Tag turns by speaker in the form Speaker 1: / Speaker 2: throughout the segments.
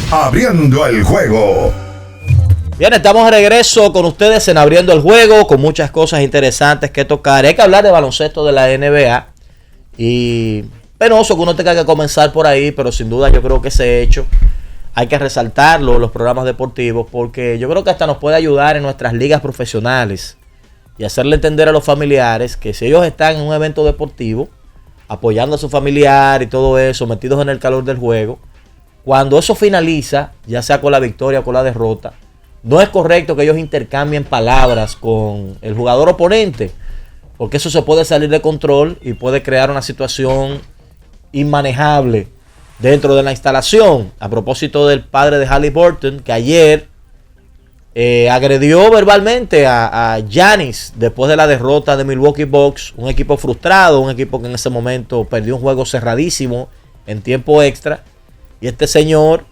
Speaker 1: Abriendo el juego.
Speaker 2: Bien, estamos de regreso con ustedes en Abriendo el Juego, con muchas cosas interesantes que tocar. Hay que hablar de baloncesto de la NBA y penoso que uno tenga que comenzar por ahí, pero sin duda yo creo que ese hecho hay que resaltarlo, los programas deportivos, porque yo creo que hasta nos puede ayudar en nuestras ligas profesionales y hacerle entender a los familiares que si ellos están en un evento deportivo, apoyando a su familiar y todo eso, metidos en el calor del juego, cuando eso finaliza, ya sea con la victoria o con la derrota, no es correcto que ellos intercambien palabras con el jugador oponente, porque eso se puede salir de control y puede crear una situación inmanejable dentro de la instalación. A propósito del padre de Haliburton, que ayer agredió verbalmente a Giannis después de la derrota de Milwaukee Bucks, un equipo frustrado, un equipo que en ese momento perdió un juego cerradísimo en tiempo extra, y este señor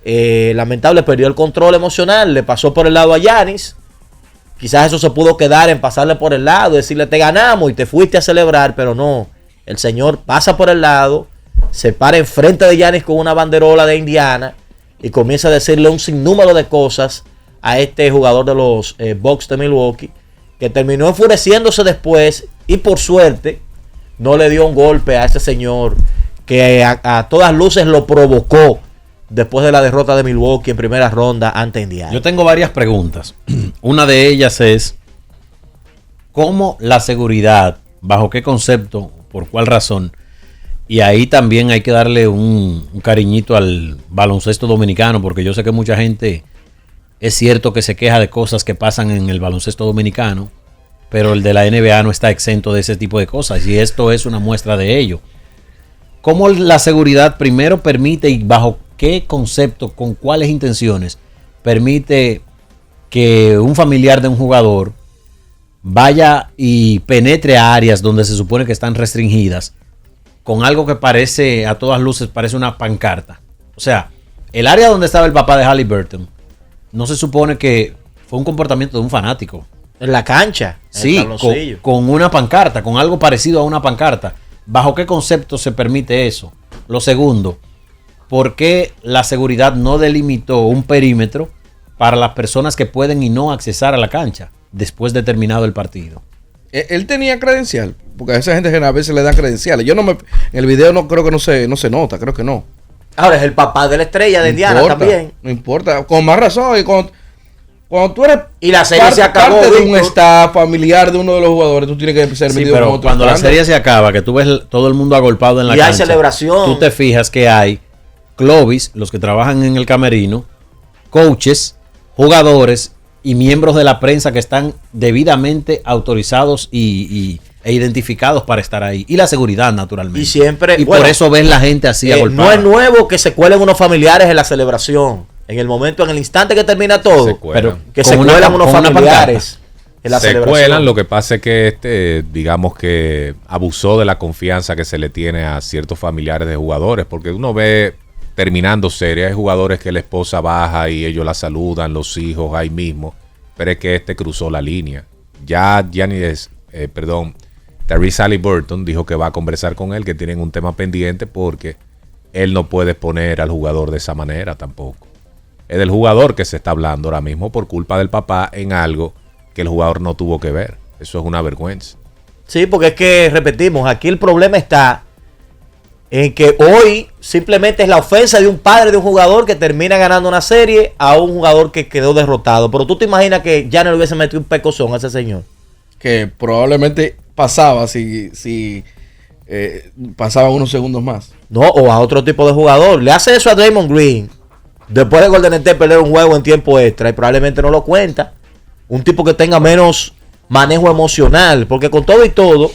Speaker 2: lamentable perdió el control emocional, le pasó por el lado a Giannis. Quizás eso se pudo quedar en pasarle por el lado, decirle te ganamos y te fuiste a celebrar, pero no, el señor pasa por el lado, se para enfrente de Giannis con una banderola de Indiana y comienza a decirle un sinnúmero de cosas a este jugador de los Bucks de Milwaukee, que terminó enfureciéndose después y por suerte no le dio un golpe a ese señor que a todas luces lo provocó después de la derrota de Milwaukee en primera ronda ante Indiana.
Speaker 3: Yo tengo varias preguntas. Una de ellas es, ¿cómo la seguridad, bajo qué concepto, por cuál razón? Y ahí también hay que darle un cariñito al baloncesto dominicano, porque yo sé que mucha gente, es cierto que se queja de cosas que pasan en el baloncesto dominicano, pero el de la NBA no está exento de ese tipo de cosas, y esto es una muestra de ello. ¿Cómo la seguridad primero permite y bajo qué concepto, con cuáles intenciones permite que un familiar de un jugador vaya y penetre a áreas donde se supone que están restringidas con algo que parece, a todas luces, parece una pancarta? O sea, el área donde estaba el papá de Haliburton no se supone que fue un comportamiento de un fanático.
Speaker 2: En la cancha.
Speaker 3: Sí, con una pancarta, con algo parecido a una pancarta. ¿Bajo qué concepto se permite eso? Lo segundo, ¿por qué la seguridad no delimitó un perímetro para las personas que pueden y no accesar a la cancha después de terminado el partido?
Speaker 4: Él tenía credencial, porque a esa gente a veces le dan credenciales. En el video no creo que no se nota, creo que no.
Speaker 2: Ahora es el papá de la estrella de Indiana también.
Speaker 4: No importa, con más razón. Y cuando tú eres
Speaker 2: y la serie se acabó,
Speaker 4: parte de un staff familiar de uno de los jugadores, tú tienes que ser metido
Speaker 3: pero
Speaker 4: en otro
Speaker 3: cuando la serie se acaba, que tú ves todo el mundo agolpado en la cancha,
Speaker 2: y hay celebración,
Speaker 3: tú te fijas que hay clubes, los que trabajan en el camerino, coaches, jugadores y miembros de la prensa que están debidamente autorizados e identificados para estar ahí, y la seguridad, naturalmente,
Speaker 2: y siempre,
Speaker 3: y por eso ven la gente así agolpada.
Speaker 2: No es nuevo que se cuelen unos familiares en la celebración. En el momento, en el instante que termina todo, pero que se cuelan unos familiares en la celebración.
Speaker 5: Se cuelan, lo que pasa es que digamos que abusó de la confianza que se le tiene a ciertos familiares de jugadores, porque uno ve terminando serie, hay jugadores que la esposa baja y ellos la saludan, los hijos ahí mismo, pero es que cruzó la línea. Ya Tyrese Haliburton dijo que va a conversar con él, que tienen un tema pendiente, porque él no puede poner al jugador de esa manera tampoco. Es del jugador que se está hablando ahora mismo por culpa del papá en algo que el jugador no tuvo que ver. Eso es una vergüenza.
Speaker 2: Sí, porque es que, repetimos, aquí el problema está en que hoy simplemente es la ofensa de un padre de un jugador que termina ganando una serie a un jugador que quedó derrotado. Pero tú te imaginas que ya no le hubiese metido un pecozón a ese señor.
Speaker 4: Que probablemente pasaba si pasaba unos segundos más.
Speaker 2: No, o a otro tipo de jugador. Le hace eso a Draymond Green después de Golden State perder un juego en tiempo extra y probablemente no lo cuenta. Un tipo que tenga menos manejo emocional, porque con todo y todo,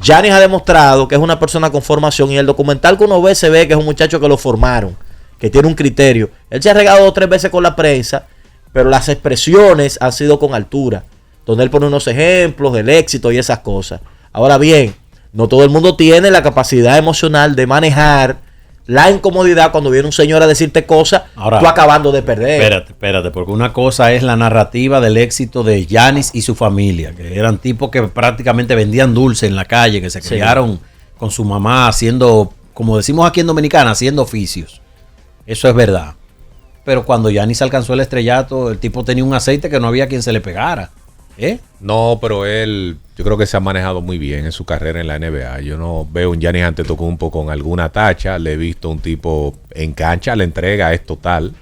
Speaker 2: Giannis ha demostrado que es una persona con formación, y el documental que uno ve se ve que es un muchacho que lo formaron, que tiene un criterio. Él se ha regado 2 o 3 veces con la prensa, pero las expresiones han sido con altura, donde él pone unos ejemplos del éxito y esas cosas. Ahora bien, no todo el mundo tiene la capacidad emocional de manejar la incomodidad cuando viene un señor a decirte cosas, ahora, tú acabando de perder.
Speaker 3: Espérate, porque una cosa es la narrativa del éxito de Giannis y su familia, que eran tipos que prácticamente vendían dulce en la calle, que se criaron con su mamá haciendo, como decimos aquí en Dominicana, haciendo oficios. Eso es verdad. pero cuando Giannis alcanzó el estrellato, el tipo tenía un aceite que no había quien se le pegara.
Speaker 5: No, pero él, yo creo que se ha manejado muy bien en su carrera en la NBA. Yo no veo un Giannis Antetokounmpo con alguna tacha. Le he visto un tipo en cancha, la entrega es total.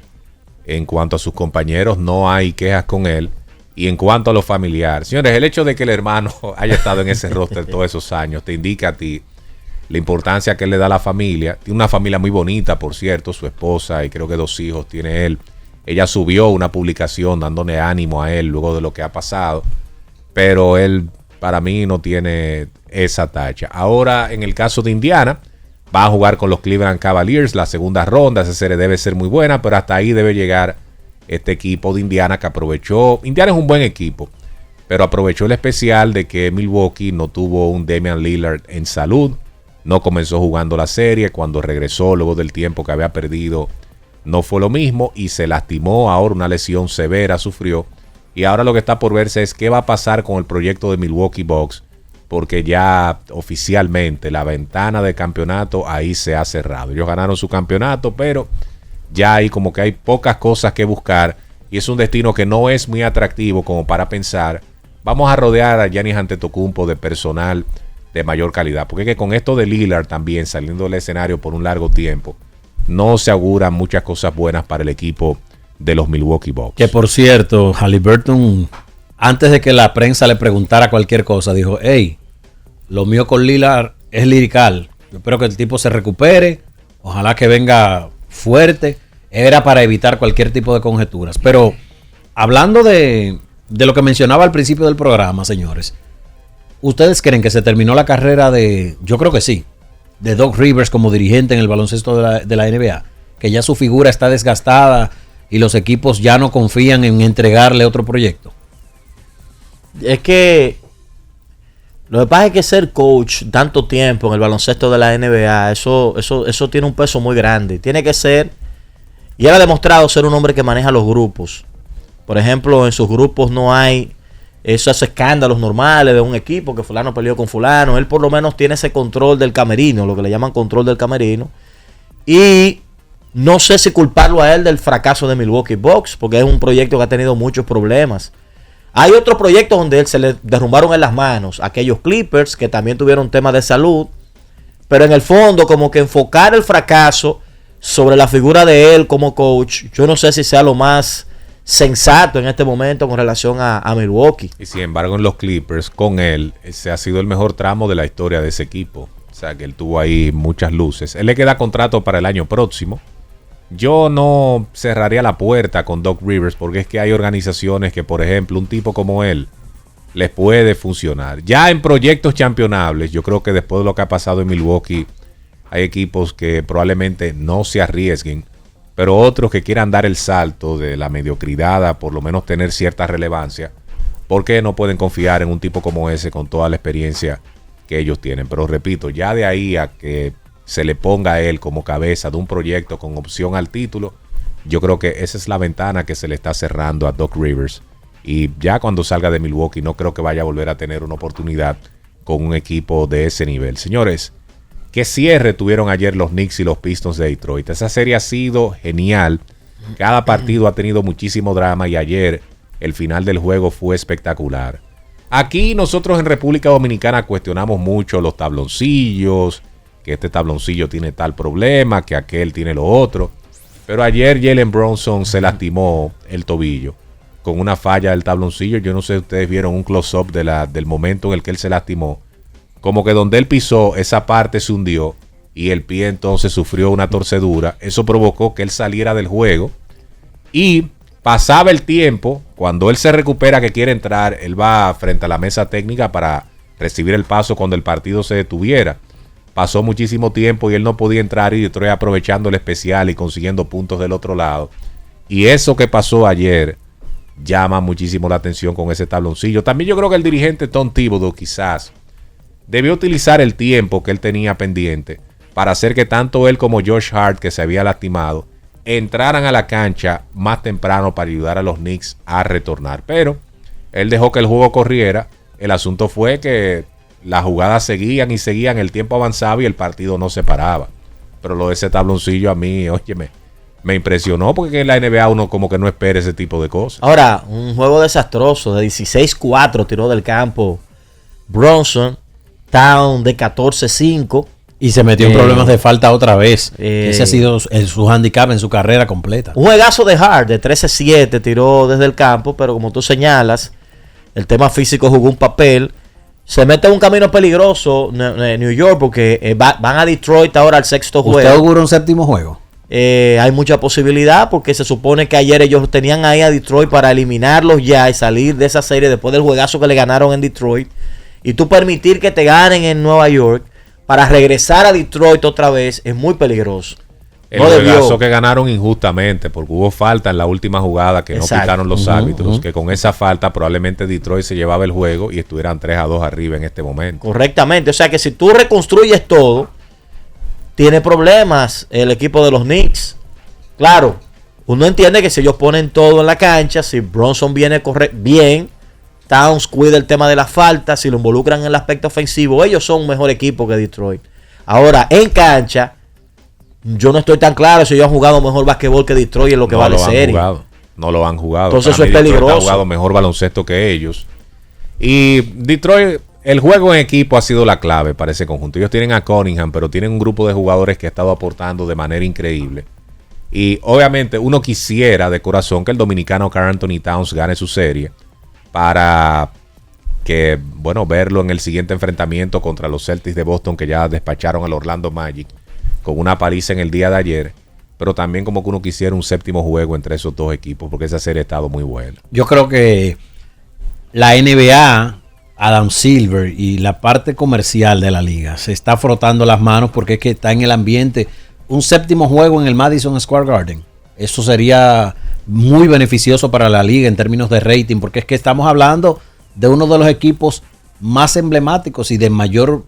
Speaker 5: En cuanto a sus compañeros, no hay quejas con él. Y en cuanto a lo familiar, señores, el hecho de que el hermano haya estado en ese roster todos esos años te indica a ti la importancia que él le da a la familia. Tiene una familia muy bonita, por cierto, su esposa y creo que 2 hijos tiene él. Ella subió una publicación dándole ánimo a él luego de lo que ha pasado, pero él para mí no tiene esa tacha. Ahora, en el caso de Indiana, va a jugar con los Cleveland Cavaliers la segunda ronda. Esa serie debe ser muy buena, pero hasta ahí debe llegar este equipo de Indiana que aprovechó. Indiana es un buen equipo, pero aprovechó el especial de que Milwaukee no tuvo un Damian Lillard en salud. No comenzó jugando la serie. Cuando regresó luego del tiempo que había perdido, no fue lo mismo y se lastimó. Ahora una lesión severa sufrió. Y ahora lo que está por verse es qué va a pasar con el proyecto de Milwaukee Bucks, porque ya oficialmente la ventana de campeonato ahí se ha cerrado. Ellos ganaron su campeonato, pero ya hay como que hay pocas cosas que buscar y es un destino que no es muy atractivo como para pensar, vamos a rodear a Giannis Antetokounmpo de personal de mayor calidad, porque es que con esto de Lillard también saliendo del escenario por un largo tiempo, no se auguran muchas cosas buenas para el equipo de los Milwaukee Bucks.
Speaker 3: Que por cierto, Haliburton, antes de que la prensa le preguntara cualquier cosa, dijo, hey, lo mío con Lillard es lirical. Yo espero que el tipo se recupere. Ojalá que venga fuerte. Era para evitar cualquier tipo de conjeturas. Pero hablando de lo que mencionaba al principio del programa, señores, ¿ustedes creen que se terminó la carrera de, yo creo que sí, de Doc Rivers como dirigente en el baloncesto de la NBA? Que ya su figura está desgastada y los equipos ya no confían en entregarle otro proyecto.
Speaker 2: Es que lo que pasa es que ser coach tanto tiempo en el baloncesto de la NBA, eso tiene un peso muy grande. Tiene que ser, y él ha demostrado ser un hombre que maneja los grupos. Por ejemplo, en sus grupos no hay esos escándalos normales de un equipo que fulano peleó con fulano. Él por lo menos tiene ese control del camerino, lo que le llaman control del camerino. Y no sé si culparlo a él del fracaso de Milwaukee Bucks, porque es un proyecto que ha tenido muchos problemas. Hay otros proyectos donde él se le derrumbaron en las manos, aquellos Clippers que también tuvieron temas de salud, pero en el fondo como que enfocar el fracaso sobre la figura de él como coach, yo no sé si sea lo más sensato en este momento con relación a Milwaukee.
Speaker 5: Y sin embargo en los Clippers con él, ese ha sido el mejor tramo de la historia de ese equipo. O sea que él tuvo ahí muchas luces. Él le queda contrato para el año próximo. Yo no cerraría la puerta con Doc Rivers porque es que hay organizaciones que, por ejemplo, un tipo como él les puede funcionar. Ya en proyectos championables, yo creo que después de lo que ha pasado en Milwaukee, hay equipos que probablemente no se arriesguen, pero otros que quieran dar el salto de la mediocridad a por lo menos tener cierta relevancia, porque no pueden confiar en un tipo como ese con toda la experiencia que ellos tienen. Pero repito, ya de ahí a que se le ponga a él como cabeza de un proyecto con opción al título, yo creo que esa es la ventana que se le está cerrando a Doc Rivers. Y ya cuando salga de Milwaukee no creo que vaya a volver a tener una oportunidad con un equipo de ese nivel. Señores, qué cierre tuvieron ayer los Knicks y los Pistons de Detroit. Esa serie ha sido genial. Cada partido ha tenido muchísimo drama y ayer el final del juego fue espectacular. Aquí nosotros en República Dominicana cuestionamos mucho los tabloncillos, que este tabloncillo tiene tal problema, que aquel tiene lo otro. Pero ayer Jalen Brunson se lastimó el tobillo con una falla del tabloncillo. Yo no sé si ustedes vieron un close-up del momento en el que él se lastimó. Como que donde él pisó, esa parte se hundió y el pie entonces sufrió una torcedura. Eso provocó que él saliera del juego. Y pasaba el tiempo, cuando él se recupera que quiere entrar, él va frente a la mesa técnica para recibir el paso cuando el partido se detuviera. Pasó muchísimo tiempo y él no podía entrar y Detroit aprovechando el especial y consiguiendo puntos del otro lado. Y eso que pasó ayer llama muchísimo la atención con ese tabloncillo. También yo creo que el dirigente Tom Thibodeau quizás debió utilizar el tiempo que él tenía pendiente para hacer que tanto él como Josh Hart, que se había lastimado, entraran a la cancha más temprano para ayudar a los Knicks a retornar. Pero él dejó que el juego corriera. El asunto fue que las jugadas seguían y seguían, el tiempo avanzaba y el partido no se paraba. Pero lo de ese tabloncillo a mí, óyeme, me impresionó porque en la NBA uno como que no espera ese tipo de cosas.
Speaker 2: Ahora, un juego desastroso de 16-4 tiró del campo Bronson, Town de 14-5.
Speaker 3: Y se metió en problemas de falta otra vez. Ese ha sido su handicap en su carrera completa.
Speaker 2: Un juegazo de Hart de 13-7 tiró desde el campo, pero como tú señalas, el tema físico jugó un papel. Se mete en un camino peligroso New York porque van a Detroit ahora al sexto juego.
Speaker 3: ¿Usted augura un séptimo juego?
Speaker 2: Hay mucha posibilidad porque se supone que ayer ellos tenían ahí a Detroit para eliminarlos ya y salir de esa serie después del juegazo que le ganaron en Detroit. Y tú permitir que te ganen en Nueva York para regresar a Detroit otra vez es muy peligroso.
Speaker 5: El juegazo que ganaron injustamente porque hubo falta en la última jugada que no pitaron los árbitros, que con esa falta probablemente Detroit se llevaba el juego y estuvieran 3-2 arriba en este momento.
Speaker 2: Correctamente, o sea que si tú reconstruyes todo, tiene problemas el equipo de los Knicks. Claro, uno entiende que si ellos ponen todo en la cancha, si Bronson viene bien, Towns cuida el tema de las faltas, si lo involucran en el aspecto ofensivo, ellos son un mejor equipo que Detroit. Ahora, en cancha, yo no estoy tan claro si ellos han jugado mejor basquetbol que Detroit en lo que va de serie.
Speaker 5: No lo han jugado.
Speaker 2: Entonces eso es peligroso.
Speaker 5: Ha jugado mejor baloncesto que ellos. Y Detroit, el juego en equipo ha sido la clave para ese conjunto. Ellos tienen a Cunningham, pero tienen un grupo de jugadores que ha estado aportando de manera increíble. Y obviamente uno quisiera de corazón que el dominicano Karl Anthony Towns gane su serie para que, bueno, verlo en el siguiente enfrentamiento contra los Celtics de Boston, que ya despacharon al Orlando Magic con una paliza en el día de ayer, pero también como que uno quisiera un séptimo juego entre esos dos equipos, porque esa serie ha estado muy buena.
Speaker 3: Yo creo que la NBA, Adam Silver y la parte comercial de la liga se está frotando las manos porque es que está en el ambiente un séptimo juego en el Madison Square Garden. Eso sería muy beneficioso para la liga en términos de rating, porque es que estamos hablando de uno de los equipos más emblemáticos y de mayor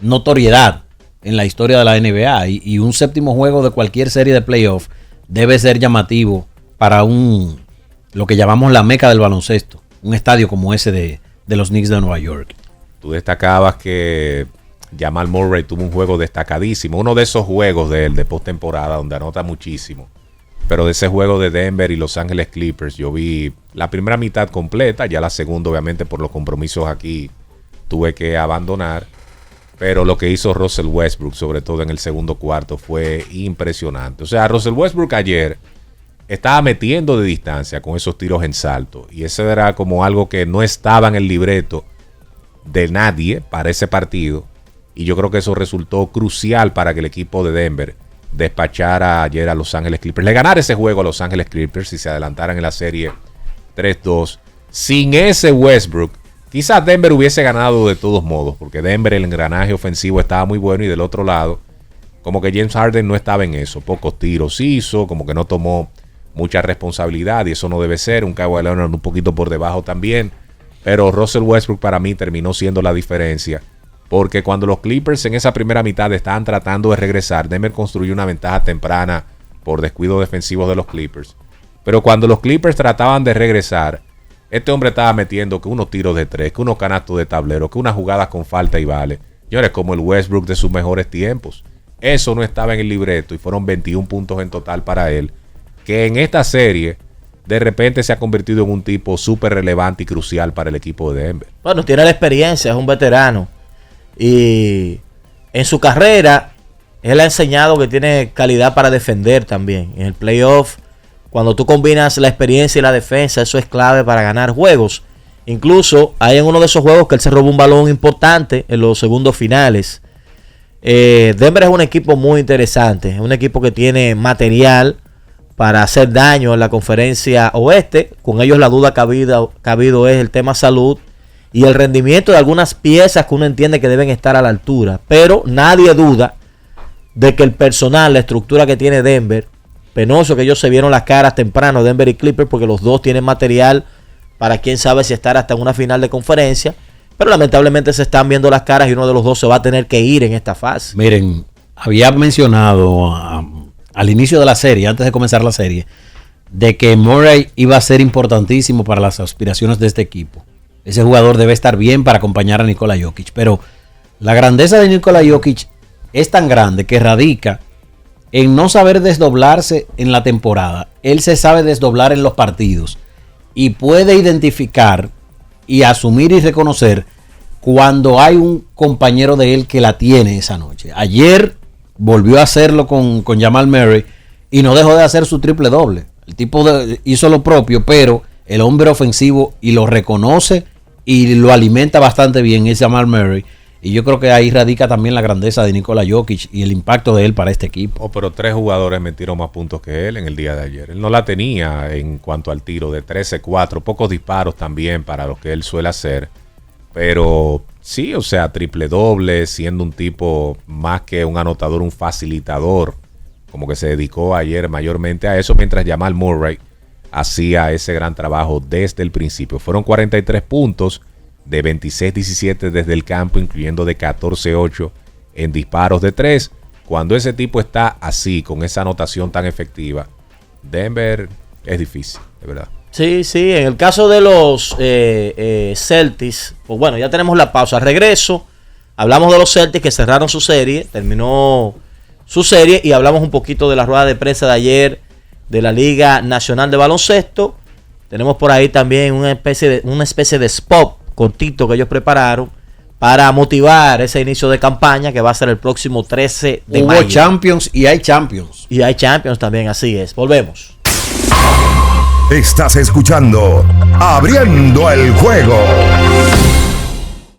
Speaker 3: notoriedad en la historia de la NBA, y un séptimo juego de cualquier serie de playoff debe ser llamativo para lo que llamamos la meca del baloncesto, un estadio como ese de los Knicks de Nueva York.
Speaker 5: Tú destacabas que Jamal Murray tuvo un juego destacadísimo, uno de esos juegos de él de postemporada donde anota muchísimo, pero de ese juego de Denver y Los Ángeles Clippers yo vi la primera mitad completa, ya la segunda obviamente por los compromisos aquí tuve que abandonar. Pero lo que hizo Russell Westbrook, sobre todo en el segundo cuarto, fue impresionante. O sea, Russell Westbrook ayer estaba metiendo de distancia con esos tiros en salto. Y ese era como algo que no estaba en el libreto de nadie para ese partido. Y yo creo que eso resultó crucial para que el equipo de Denver despachara ayer a Los Ángeles Clippers. Le ganara ese juego a Los Ángeles Clippers y se adelantaran en la serie 3-2. Sin ese Westbrook, quizás Denver hubiese ganado de todos modos, porque Denver el engranaje ofensivo estaba muy bueno y del otro lado, como que James Harden no estaba en eso. Pocos tiros hizo, como que no tomó mucha responsabilidad y eso no debe ser. Un Kawhi Leonard un poquito por debajo también. Pero Russell Westbrook para mí terminó siendo la diferencia, porque cuando los Clippers en esa primera mitad estaban tratando de regresar, Denver construyó una ventaja temprana por descuido defensivo de los Clippers. Pero cuando los Clippers trataban de regresar, este hombre estaba metiendo que unos tiros de tres, que unos canastos de tablero, que unas jugadas con falta y vale. Señores, como el Westbrook de sus mejores tiempos. Eso no estaba en el libreto y fueron 21 puntos en total para él. Que en esta serie, de repente se ha convertido en un tipo súper relevante y crucial para el equipo de Denver.
Speaker 2: Bueno, tiene la experiencia, es un veterano. Y en su carrera, él ha enseñado que tiene calidad para defender también. En el playoff, cuando tú combinas la experiencia y la defensa, eso es clave para ganar juegos. Incluso hay en uno de esos juegos que él se robó un balón importante en los segundos finales. Denver es un equipo muy interesante. Es un equipo que tiene material para hacer daño en la conferencia oeste. Con ellos la duda que ha habido es el tema salud y el rendimiento de algunas piezas que uno entiende que deben estar a la altura. Pero nadie duda de que el personal, la estructura que tiene Denver, penoso que ellos se vieron las caras temprano, Denver y Clippers, porque los dos tienen material para quién sabe si estar hasta en una final de conferencia, pero lamentablemente se están viendo las caras y uno de los dos se va a tener que ir en esta fase.
Speaker 3: Miren, había mencionado al inicio de la serie, antes de comenzar la serie, de que Murray iba a ser importantísimo para las aspiraciones de este equipo. Ese jugador debe estar bien para acompañar a Nikola Jokic, pero la grandeza de Nikola Jokic es tan grande que radica en no saber desdoblarse en la temporada, él se sabe desdoblar en los partidos y puede identificar y asumir y reconocer cuando hay un compañero de él que la tiene esa noche. Ayer volvió a hacerlo con Jamal Murray y no dejó de hacer su triple doble. El tipo hizo lo propio, pero el hombre ofensivo y lo reconoce y lo alimenta bastante bien es Jamal Murray. Y yo creo que ahí radica también la grandeza de Nikola Jokic y el impacto de él para este equipo.
Speaker 5: Oh, pero 3 jugadores metieron más puntos que él en el día de ayer. Él no la tenía en cuanto al tiro de 13-4, pocos disparos también para lo que él suele hacer. Pero sí, o sea, triple doble, siendo un tipo más que un anotador, un facilitador, como que se dedicó ayer mayormente a eso, mientras Jamal Murray hacía ese gran trabajo desde el principio. Fueron 43 puntos de 26-17 desde el campo, incluyendo de 14-8 en disparos de 3. Cuando ese tipo está así, con esa anotación tan efectiva, Denver es difícil, de verdad.
Speaker 2: Sí, sí, en el caso de los Celtics, pues bueno, ya tenemos la pausa. Al regreso, hablamos de los Celtics que cerraron su serie, terminó su serie y hablamos un poquito de la rueda de prensa de ayer de la Liga Nacional de Baloncesto. Tenemos por ahí también una especie de spot cortito que ellos prepararon para motivar ese inicio de campaña que va a ser el próximo 13 de mayo.
Speaker 3: Hubo Champions y hay Champions.
Speaker 2: Y hay Champions también, así es. Volvemos.
Speaker 1: Estás escuchando Abriendo el Juego.